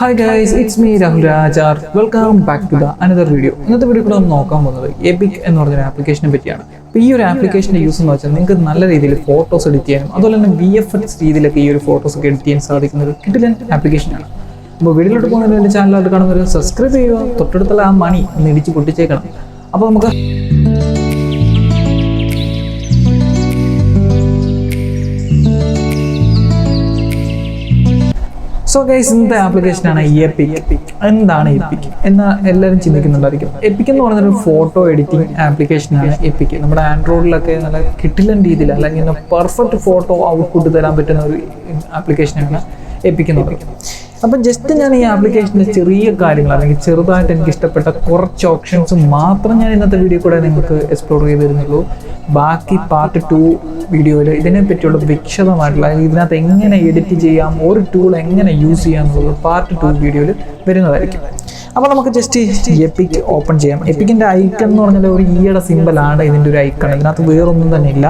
Hi guys, it's me RAHULRAJR. Welcome back to another video. ഇന്നത്തെ video കൂടെ നമ്മൾ നോക്കാൻ പോകുന്നത് epik എന്ന് പറഞ്ഞ ആപ്ലിക്കേഷനെ പറ്റിയാണ്. അപ്പോൾ ഈ ഒരു ആപ്ലിക്കേഷന്റെ യൂസ് എന്ന് വെച്ചാൽ നിങ്ങൾക്ക് നല്ല രീതിയിൽ ഫോട്ടോസ് എഡിറ്റ് ചെയ്യാനും അതുപോലെ തന്നെ VFX രീതിയിലൊക്കെ ഈ ഒരു ഫോട്ടോസ് ഒക്കെ എഡിറ്റ് ചെയ്യാൻ സാധിക്കുന്ന ഒരു കിടിലൻ ആപ്ലിക്കേഷനാണ്. അപ്പോൾ വീഡിയോയിലോട്ട് പോകുന്നതിന് എൻ്റെ ചാനലായിട്ട് കാണുന്നവർ സബ്സ്ക്രൈബ് ചെയ്യുക, തൊട്ടടുത്തുള്ള ആ മണി ഒന്ന് ഇടിച്ച് പൊട്ടിച്ചേക്കണം. അപ്പോൾ നമുക്ക് സോ ഗൈസ്, ഇന്നത്തെ ആപ്ലിക്കേഷനാണ് epik. എന്താണ് epik എന്ന് എല്ലാവരും ചിന്തിക്കുന്നുണ്ടായിരിക്കും. epik എന്ന് പറയുന്നൊരു ഫോട്ടോ എഡിറ്റിംഗ് ആപ്ലിക്കേഷനാണ് epik. നമ്മുടെ ആൻഡ്രോയിഡിലൊക്കെ നല്ല കിടിലൻ രീതിയിൽ അല്ലെങ്കിൽ പെർഫെക്റ്റ് ഫോട്ടോ ഔട്ട്പുട്ട് തരാൻ പറ്റുന്ന ഒരു ആപ്ലിക്കേഷനാണ് epik എന്ന് പറയുന്നത്. അപ്പം ജസ്റ്റ് ഞാൻ ഈ ആപ്ലിക്കേഷൻ്റെ ചെറിയ കാര്യങ്ങൾ അല്ലെങ്കിൽ ചെറുതായിട്ട് എനിക്ക് ഇഷ്ടപ്പെട്ട കുറച്ച് ഓപ്ഷൻസ് മാത്രം ഞാൻ ഇന്നത്തെ വീഡിയോ കൂടെ നിങ്ങൾക്ക് എക്സ്പ്ലോർ ചെയ്ത് തരുന്നുള്ളൂ. ബാക്കി പാർട്ട് 2 വീഡിയോയിൽ ഇതിനെ പറ്റിയുള്ള വിശദമായിട്ടുള്ള ഇതിനകത്ത് എങ്ങനെ എഡിറ്റ് ചെയ്യാം, ഒരു ടൂൾ എങ്ങനെ യൂസ് ചെയ്യാം എന്നുള്ളത് പാർട്ട് 2 വീഡിയോയിൽ വരുന്നതായിരിക്കും. അപ്പോൾ നമുക്ക് ജസ്റ്റ് epik ഓപ്പൺ ചെയ്യാം. epikൻ്റെ ഐക്കൺ എന്ന് പറഞ്ഞാൽ ഒരു ഈയുടെ സിമ്പിളാണ് ഇതിൻ്റെ ഒരു ഐക്കൺ. ഇതിനകത്ത് വേറൊന്നും തന്നെ ഇല്ല.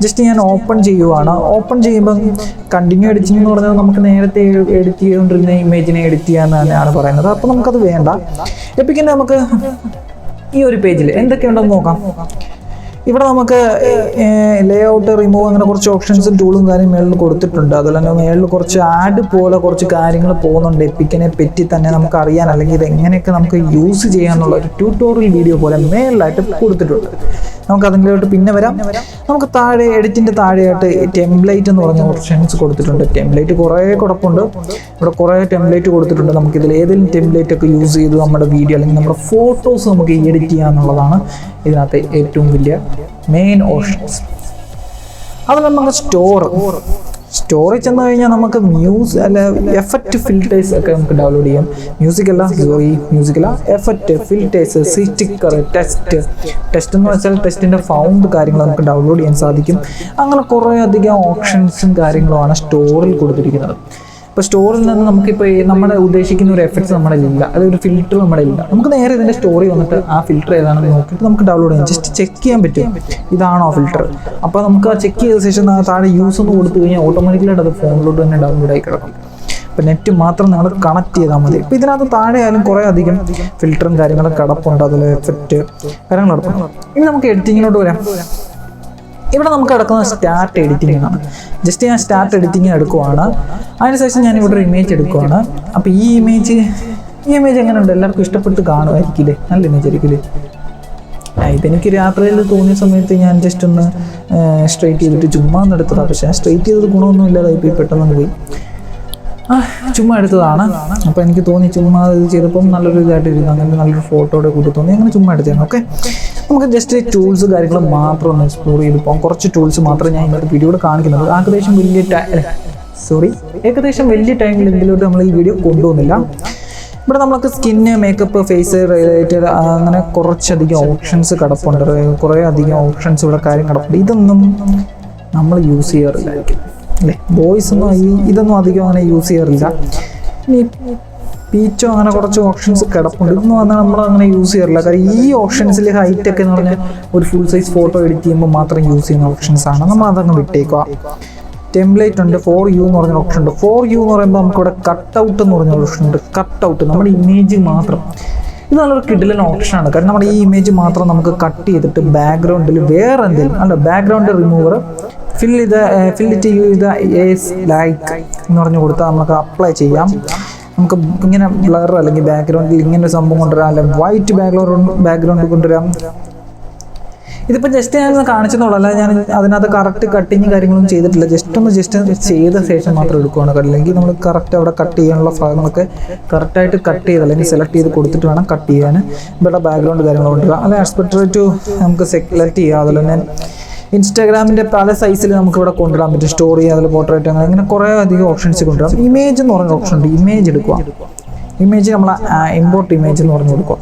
ജസ്റ്റ് ഞാൻ ഓപ്പൺ ചെയ്യുവാണ്. ഓപ്പൺ ചെയ്യുമ്പം കണ്ടിന്യൂ എഡിറ്റിംഗ് എന്ന് പറഞ്ഞാൽ നമുക്ക് നേരത്തെ എഡിറ്റ് ചെയ്തുകൊണ്ടിരുന്ന ഇമേജിനെ എഡിറ്റ് ചെയ്യാൻ തന്നെയാണ് പറയുന്നത്. അപ്പോൾ നമുക്കത് വേണ്ട. epikൻ്റെ നമുക്ക് ഈ ഒരു പേജിൽ എന്തൊക്കെയുണ്ടെന്ന് നോക്കാം. ഇവിടെ നമുക്ക് ലേ ഔട്ട്, റിമൂവ് അങ്ങനെ കുറച്ച് ഓപ്ഷൻസും ടൂളും കാര്യം മേളിൽ കൊടുത്തിട്ടുണ്ട്. അതുപോലെ തന്നെ മേളിൽ കുറച്ച് ആഡ് പോലെ കുറച്ച് കാര്യങ്ങൾ പോകുന്നുണ്ട്. epikനെ പറ്റി തന്നെ നമുക്ക് അറിയാൻ അല്ലെങ്കിൽ ഇത് എങ്ങനെയൊക്കെ നമുക്ക് യൂസ് ചെയ്യാന്നുള്ള ഒരു ട്യൂട്ടോറിയൽ വീഡിയോ പോലെ മേളിലായിട്ട് കൊടുത്തിട്ടുണ്ട്. നമുക്ക് അതിലോട്ട് പിന്നെ വരാം. നമുക്ക് താഴെ എഡിറ്റിൻ്റെ താഴെയായിട്ട് ടെംപ്ലേറ്റ് എന്ന് പറഞ്ഞ ഓപ്ഷൻസ് കൊടുത്തിട്ടുണ്ട്. ടെംപ്ലേറ്റ് കുറേ കുഴപ്പമുണ്ട്. ഇവിടെ കുറേ ടെംപ്ലേറ്റ് കൊടുത്തിട്ടുണ്ട്. നമുക്കിതിൽ ഏതെങ്കിലും ടെംപ്ലേറ്റ് ഒക്കെ യൂസ് ചെയ്ത് നമ്മുടെ വീഡിയോ അല്ലെങ്കിൽ നമ്മുടെ ഫോട്ടോസ് നമുക്ക് എഡിറ്റ് ചെയ്യുക എന്നുള്ളതാണ് ഇതിനകത്ത് ഏറ്റവും വലിയ മെയിൻ ഓപ്ഷൻസ്. അതുപോലെ നമുക്ക് സ്റ്റോറിൽ ചെന്ന് കഴിഞ്ഞാൽ നമുക്ക് എഫക്റ്റ് ഫിൽറ്റേഴ്സ് ഒക്കെ നമുക്ക് ഡൗൺലോഡ് ചെയ്യാം. മ്യൂസിക്കല്ല എഫക്റ്റ്, ഫിൽറ്റേഴ്സ്, സ്റ്റിക്കർ, ടെസ്റ്റ് എന്ന് വെച്ചാൽ ടെസ്റ്റിൻ്റെ ഫൗണ്ട് കാര്യങ്ങൾ നമുക്ക് ഡൗൺലോഡ് ചെയ്യാൻ സാധിക്കും. അങ്ങനെ കുറേ അധികം ഓപ്ഷൻസും കാര്യങ്ങളുമാണ് സ്റ്റോറിൽ കൊടുത്തിരിക്കുന്നത്. ഇപ്പോൾ സ്റ്റോറിൽ നിന്ന് നമുക്കിപ്പോൾ നമ്മുടെ ഉദ്ദേശിക്കുന്ന ഒരു എഫക്ട്സ് നമ്മുടെ ഇല്ല, അതൊരു ഫിൽറ്റർ നമ്മുടെ ഇല്ല. നമുക്ക് നേരെ ഇതിൻ്റെ സ്റ്റോറി വന്നിട്ട് ആ ഫിൽറ്റർ ഏതാണെന്ന് നോക്കിയിട്ട് നമുക്ക് ഡൗൺലോഡ് ചെയ്യാം. ജസ്റ്റ് ചെക്ക് ചെയ്യാൻ പറ്റും ഇതാണോ ഫിൽറ്റർ. അപ്പോൾ നമുക്ക് ആ ചെക്ക് ചെയ്ത ശേഷം താഴെ യൂസ് ഒന്ന് കൊടുത്തു കഴിഞ്ഞാൽ ഓട്ടോമാറ്റിക്കലായിട്ട് അത് ഫോണിലോട്ട് തന്നെ ഡൗൺലോഡ് ആയി കിടക്കും. അപ്പോൾ നെറ്റ് മാത്രം നിങ്ങൾ കണക്ട് ചെയ്താൽ മതി. ഇപ്പോൾ ഇതിനകത്ത് താഴെ ആയാലും കുറേ അധികം ഫിൽറ്ററും കാര്യങ്ങളും കിടപ്പുണ്ട്, അതുപോലെ എഫക്റ്റ് കാര്യങ്ങൾ കിടപ്പുണ്ട്. ഇനി നമുക്ക് എഡിറ്റിങ്ങിലോട്ട് വരാം. ഇവിടെ നമുക്ക് കിടക്കുന്നത് സ്റ്റാർട്ട് എഡിറ്റിംഗ് ആണ്. ജസ്റ്റ് ഞാൻ സ്റ്റാർട്ട് എഡിറ്റിംഗ് എടുക്കുവാണ്. അതിനുശേഷം ഞാൻ ഇവിടെ ഒരു ഇമേജ് എടുക്കുവാണ്. അപ്പോൾ ഈ ഇമേജ് എങ്ങനെയുണ്ട്? എല്ലാവർക്കും ഇഷ്ടപ്പെട്ട് കാണുമായിരിക്കില്ലേ? നല്ല ഇമേജ് ആയിരിക്കില്ലേ? ഇതെനിക്ക് രാത്രിയിൽ തോന്നിയ സമയത്ത് ഞാൻ ജസ്റ്റ് ഒന്ന് സ്ട്രെയിറ്റ് ചെയ്തിട്ട് ചുമ്മാ ഒന്ന് എടുത്തതാണ്. പക്ഷേ സ്ട്രെയിറ്റ് ചെയ്തത് ഗുണമൊന്നും ഇല്ലാതായി പോയി, പെട്ടെന്ന് പോയി. ചുമ്മാ എടുത്തതാണ്. അപ്പോൾ എനിക്ക് തോന്നി ചുമ്മാ ഇത് ചെയ്തപ്പം നല്ലൊരു ഇതായിട്ടിരുന്നു, അങ്ങനെ നല്ലൊരു ഫോട്ടോയുടെ കൂട്ടി തോന്നി, അങ്ങനെ ചുമ്മാ എടുത്തതാണ്. ഓക്കെ, നമുക്ക് ജസ്റ്റ് ടൂൾസ് കാര്യങ്ങൾ മാത്രം ഒന്ന് എക്സ്പ്ലോർ ചെയ്ത് പോകാം. കുറച്ച് ടൂൾസ് മാത്രം ഞാൻ ഇന്നത്തെ വീഡിയോയിൽ കാണിക്കുന്നത്. ഏകദേശം വലിയ ടൈമിൽ ഇതിലോട്ട് നമ്മൾ ഈ വീഡിയോ കൊണ്ടുപോകുന്നില്ല. ഇവിടെ നമ്മൾക്ക് സ്കിന്ന്, മേക്കപ്പ്, ഫേസ് റിലേറ്റഡ് അങ്ങനെ കുറച്ചധികം ഓപ്ഷൻസ് കിടപ്പുണ്ട്. കുറേ അധികം ഓപ്ഷൻസ് ഇവിടെ കാര്യം കിടപ്പുണ്ട്. ഇതൊന്നും നമ്മൾ യൂസ് ചെയ്യാറില്ലായിരിക്കും അല്ലേ? ബോയ്സ് ഒന്നും ഇതൊന്നും അധികം അങ്ങനെ യൂസ് ചെയ്യാറില്ല. ഇനി പീച്ചോ അങ്ങനെ കുറച്ച് ഓപ്ഷൻസ് കിടപ്പുണ്ട്. ഇതൊന്നും വന്നാൽ നമ്മൾ അങ്ങനെ യൂസ് ചെയ്യാറില്ല. കാര്യം ഈ ഓപ്ഷൻസിൽ ഹൈറ്റ് ഒക്കെ എന്ന് പറഞ്ഞാൽ ഒരു ഫുൾ സൈസ് ഫോട്ടോ എഡിറ്റ് ചെയ്യുമ്പോൾ മാത്രം യൂസ് ചെയ്യുന്ന ഓപ്ഷൻസ് ആണ്. നമ്മൾ അതങ്ങ് വിട്ടേക്കുക. ടെംപ്ലേറ്റ് ഉണ്ട്, 4U എന്ന് പറഞ്ഞ ഓപ്ഷൻ ഉണ്ട്. 4U എന്ന് പറയുമ്പോൾ നമുക്കിവിടെ കട്ട് ഔട്ട് എന്ന് പറഞ്ഞ ഓപ്ഷൻ ഉണ്ട്. കട്ട് ഔട്ട് നമ്മുടെ ഇമേജ് മാത്രം, ഇത് നല്ലൊരു കിടിലൻ ഓപ്ഷനാണ്. കാരണം നമ്മുടെ ഈ ഇമേജ് മാത്രം നമുക്ക് കട്ട് ചെയ്തിട്ട് ബാക്ക്ഗ്രൗണ്ടിൽ വേറെ എന്തെങ്കിലും അല്ല, ബാക്ക്ഗ്രൗണ്ട് റിമൂവർ ഫില്ലിറ്റ് ലൈക്ക് എന്ന് പറഞ്ഞു കൊടുത്താൽ നമുക്ക് അപ്ലൈ ചെയ്യാം. നമുക്ക് ഇങ്ങനെ ബ്ലർ അല്ലെങ്കിൽ ബാക്ക്ഗ്രൗണ്ടിൽ ഇങ്ങനെ ഒരു സംഭവം കൊണ്ടുവരാം, അല്ലെ വൈറ്റ് ബാക്ക്ഗ്രൗണ്ട് കൊണ്ടുവരാം. ഇതിപ്പോൾ ജസ്റ്റ് ഞാൻ കാണിച്ചെന്നുള്ളൂ, അല്ല ഞാൻ അതിനകത്ത് കറക്റ്റ് കട്ടിങ് കാര്യങ്ങളൊന്നും ചെയ്തിട്ടില്ല. ജസ്റ്റ് ചെയ്ത ശേഷം മാത്രം എടുക്കുകയാണ്. അല്ലെങ്കിൽ നമ്മൾ കറക്റ്റ് അവിടെ കട്ട് ചെയ്യാനുള്ള ഭാഗങ്ങളൊക്കെ കറക്റ്റായിട്ട് കട്ട് ചെയ്ത് അല്ലെങ്കിൽ സെലക്ട് ചെയ്ത് കൊടുത്തിട്ട് വേണം കട്ട് ചെയ്യാൻ. ഇവിടെ ബാക്ക്ഗ്രൗണ്ട് കാര്യങ്ങൾ കൊണ്ടുവരാം, അല്ലെ ആസ്പെക്ട് ടു നമുക്ക് സെലക്ട് ചെയ്യാം. അതുപോലെ തന്നെ ഇൻസ്റ്റാഗ്രാമിൻ്റെ പല സൈസിൽ നമുക്ക് ഇവിടെ കൊണ്ടുവരാൻ പറ്റും. സ്റ്റോറി, അതിൽ പോർട്രേറ്റ്, അങ്ങനെ കുറേ അധികം ഓപ്ഷൻസ് കൊണ്ടുവരാം. ഇമേജ് എന്ന് പറഞ്ഞ ഓപ്ഷൻ ഉണ്ട്. ഇമേജ് എടുക്കുക. ഇമേജ് നമ്മൾ ഇമ്പോർട്ട് ഇമേജ് എന്ന് പറഞ്ഞു കൊടുക്കുക.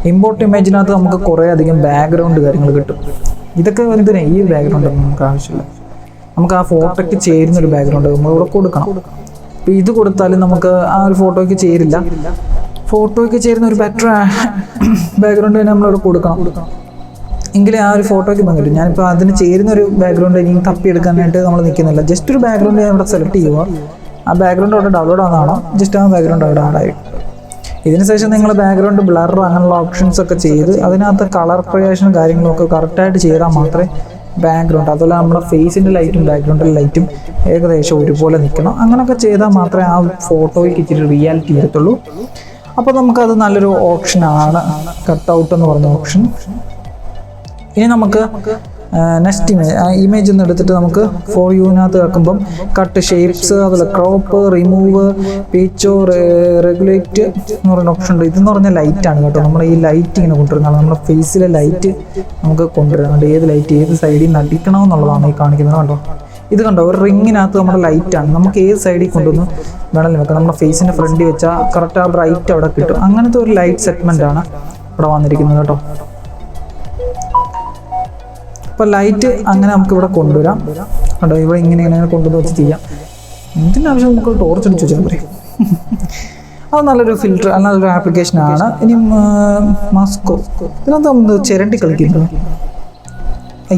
ഇമ്പോർട്ട് ഇമേജിനകത്ത് നമുക്ക് കുറേ അധികം ബാക്ക്ഗ്രൗണ്ട് കാര്യങ്ങൾ കിട്ടും. ഇതൊക്കെ എന്തിനാ ഈ ബാക്ക്ഗ്രൗണ്ട് നമുക്ക് ആവശ്യമില്ല. നമുക്ക് ആ ഫോട്ടോയ്ക്ക് ചേരുന്നൊരു ബാക്ക്ഗ്രൗണ്ട് നമ്മൾ ഇവിടെ കൊടുക്കണം. അപ്പോൾ ഇത് കൊടുത്താലും നമുക്ക് ആ ഒരു ഫോട്ടോയ്ക്ക് ചേരില്ല. ഫോട്ടോയ്ക്ക് ചേരുന്ന ഒരു ബെറ്റർ ബാക്ക്ഗ്രൗണ്ട് തന്നെ നമ്മളിവിടെ കൊടുക്കണം. എങ്കിലേ ആ ഒരു ഫോട്ടോയ്ക്ക് പങ്കിട്ടും. ഞാനിപ്പോൾ അതിന് ചേരുന്ന ഒരു ബാക്ക്ഗ്രൗണ്ട് എനിക്ക് തപ്പിയെടുക്കാനായിട്ട് നമ്മൾ നിൽക്കുന്നില്ല. ജസ്റ്റ് ഒരു ബാക്ക്ഗ്രൗണ്ട് ഞാൻ ഇവിടെ സെലക്ട് ചെയ്യുക. ആ ബാക്ക്ഗ്രൗണ്ട് അവിടെ ഡൗൺലോഡ് ആവുന്നതാണോ, ജസ്റ്റ് ആ ബാക്ക്ഗ്രൗണ്ട് അവിടെ ആഡായിരിക്കും. ഇതിന് ശേഷം നിങ്ങൾ ബാക്ക്ഗ്രൗണ്ട് ബ്ലർ അങ്ങനെയുള്ള ഓപ്ഷൻസ് ഒക്കെ ചെയ്ത് അതിനകത്ത് കളർ ക്രിയേഷനും കാര്യങ്ങളൊക്കെ കറക്റ്റായിട്ട് ചെയ്താൽ മാത്രമേ ബാക്ക്ഗ്രൗണ്ട്, അതുപോലെ നമ്മുടെ ഫേസിൻ്റെ ലൈറ്റും ബാക്ക്ഗ്രൗണ്ടിൻ്റെ ലൈറ്റും ഏകദേശം ഒരുപോലെ നിൽക്കണം. അങ്ങനെയൊക്കെ ചെയ്താൽ മാത്രമേ ആ ഫോട്ടോയ്ക്ക് ഇച്ചിരി റിയാലിറ്റി വരത്തുള്ളൂ. അപ്പോൾ നമുക്കത് നല്ലൊരു ഓപ്ഷനാണ് കട്ട് ഔട്ട് എന്ന് പറഞ്ഞ ഓപ്ഷൻ. ഇനി നമുക്ക് നെക്സ്റ്റ് ഇമേജ് ഒന്ന് എടുത്തിട്ട് നമുക്ക് ഫോർ യുവിനകത്ത് വെക്കുമ്പം കട്ട് ഷേപ്സ്, അതുപോലെ ക്രോപ്പ്, റിമൂവ്, പിച്ചോ, റെഗുലേറ്റ് എന്ന് പറയുന്ന ഓപ്ഷൻ ഉണ്ട്. ഇതെന്ന് പറഞ്ഞാൽ ലൈറ്റാണ് കേട്ടോ. നമ്മൾ ഈ ലൈറ്റ് ഇങ്ങനെ കൊണ്ടുവരുന്നതാണ്, നമ്മുടെ ഫേസിലെ ലൈറ്റ് നമുക്ക് കൊണ്ടുവരുന്നുണ്ട്. ഏത് ലൈറ്റ് ഏത് സൈഡിൽ നിന്ന് അടിക്കണം എന്നുള്ളതാണ് ഈ കാണിക്കുന്നത് കണ്ടോ. ഇത് കണ്ടോ, ഒരു റിങ്ങിനകത്ത് നമ്മുടെ ലൈറ്റാണ്, നമുക്ക് ഏത് സൈഡിൽ കൊണ്ടുവന്ന് വേണമെങ്കിലും വെക്കാം. നമ്മുടെ ഫേസിൻ്റെ ഫ്രണ്ടിൽ വെച്ചാൽ കറക്റ്റ് ആ ബ്രൈറ്റ് അവിടെ കിട്ടും. അങ്ങനത്തെ ഒരു ലൈറ്റ് സെഗ്മെൻ്റ് ആണ് ഇവിടെ വന്നിരിക്കുന്നത് കേട്ടോ. അപ്പോൾ ലൈറ്റ് അങ്ങനെ നമുക്ക് ഇവിടെ കൊണ്ടുവരാം കേട്ടോ. ഇവിടെ ഇങ്ങനെ കൊണ്ടുവന്ന് വെച്ച് ചെയ്യാം. ഇതിൻ്റെ ആവശ്യം നമുക്ക് ടോർച്ച് അടിച്ച് വെച്ചാൽ പറയും. അത് നല്ലൊരു ഫിൽറ്റർ, നല്ലൊരു ആപ്ലിക്കേഷനാണ്. ഇനി മാസ്കോ, ഇതിനകത്ത് നമ്മൾ ചിരണ്ടി കളിക്കുന്നത്,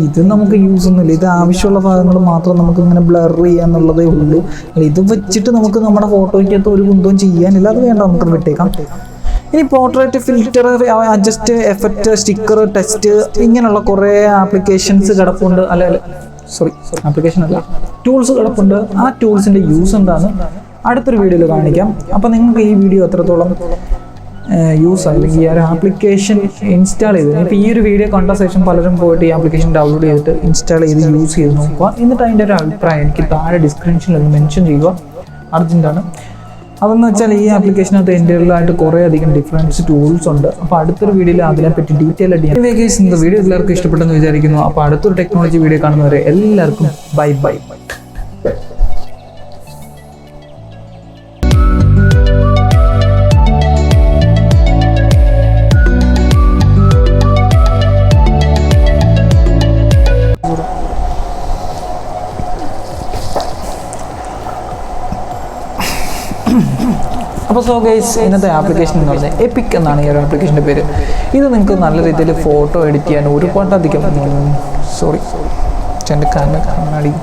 ഇത് നമുക്ക് യൂസ് ഒന്നുമില്ല. ഇത് ആവശ്യമുള്ള ഭാഗങ്ങൾ മാത്രം നമുക്ക് ഇങ്ങനെ ബ്ലർ ചെയ്യാന്നുള്ളതേ ഉള്ളൂ. ഇത് വെച്ചിട്ട് നമുക്ക് നമ്മുടെ ഫോട്ടോയ്ക്കകത്ത് ഒരു കുന്തവും ചെയ്യാനില്ല. അത് വേണ്ട, നമുക്ക് വിട്ടേക്കാം. ഇനി portrait filter, adjust, effect, sticker, text, ഇങ്ങനെയുള്ള കുറേ ആപ്ലിക്കേഷൻസ് കിടപ്പുണ്ട്. ആപ്ലിക്കേഷൻ അല്ല, ടൂൾസ് കിടപ്പുണ്ട്. ആ ടൂൾസിൻ്റെ യൂസ് എന്താണ് അടുത്തൊരു വീഡിയോയിൽ കാണിക്കാം. അപ്പോൾ നിങ്ങൾക്ക് ഈ വീഡിയോ എത്രത്തോളം യൂസ് അല്ലെങ്കിൽ ഈ ഒരു ആപ്ലിക്കേഷൻ ഇൻസ്റ്റാൾ ചെയ്ത്, ഇപ്പോൾ ഈ ഒരു വീഡിയോ കണ്ട ശേഷം പലരും പോയിട്ട് ഈ ആപ്ലിക്കേഷൻ ഡൗൺലോഡ് ചെയ്തിട്ട് ഇൻസ്റ്റാൾ ചെയ്ത് യൂസ് ചെയ്ത് നോക്കുക. എന്നിട്ട് അതിൻ്റെ ഒരു അഭിപ്രായം എനിക്ക് താഴെ ഡിസ്ക്രിപ്ഷനിൽ ഒന്ന് മെൻഷൻ ചെയ്യുക. അർജൻറ്റാണ്. അതെന്ന് വെച്ചാൽ ഈ ആപ്ലിക്കേഷനകത്ത് എൻ്റെലായിട്ട് കുറേ അധികം ഡിഫറൻസ് ടൂൾസ് ഉണ്ട്. അപ്പോൾ അടുത്തൊരു വീഡിയോയിൽ അതിനെപ്പറ്റി ഡീറ്റെയിൽ ആയിട്ട് ഇന്നത്തെ വീഡിയോ എല്ലാവർക്കും ഇഷ്ടപ്പെട്ടെന്ന് വിചാരിക്കുന്നു. അപ്പോൾ അടുത്തൊരു ടെക്നോളജി വീഡിയോ കാണുന്നവരെ എല്ലാവർക്കും ബൈ ബൈ. അപ്പോൾ ഗൈസ്, ഇന്നത്തെ ആപ്ലിക്കേഷൻ എന്ന് പറഞ്ഞാൽ എപ്പിക് എന്നാണ് ഈ ഒരു ആപ്ലിക്കേഷൻ്റെ പേര്. ഇത് നിങ്ങൾക്ക് നല്ല രീതിയിൽ ഫോട്ടോ എഡിറ്റ് ചെയ്യാൻ ഒരുപാടധികം എൻ്റെ കണ്ണടി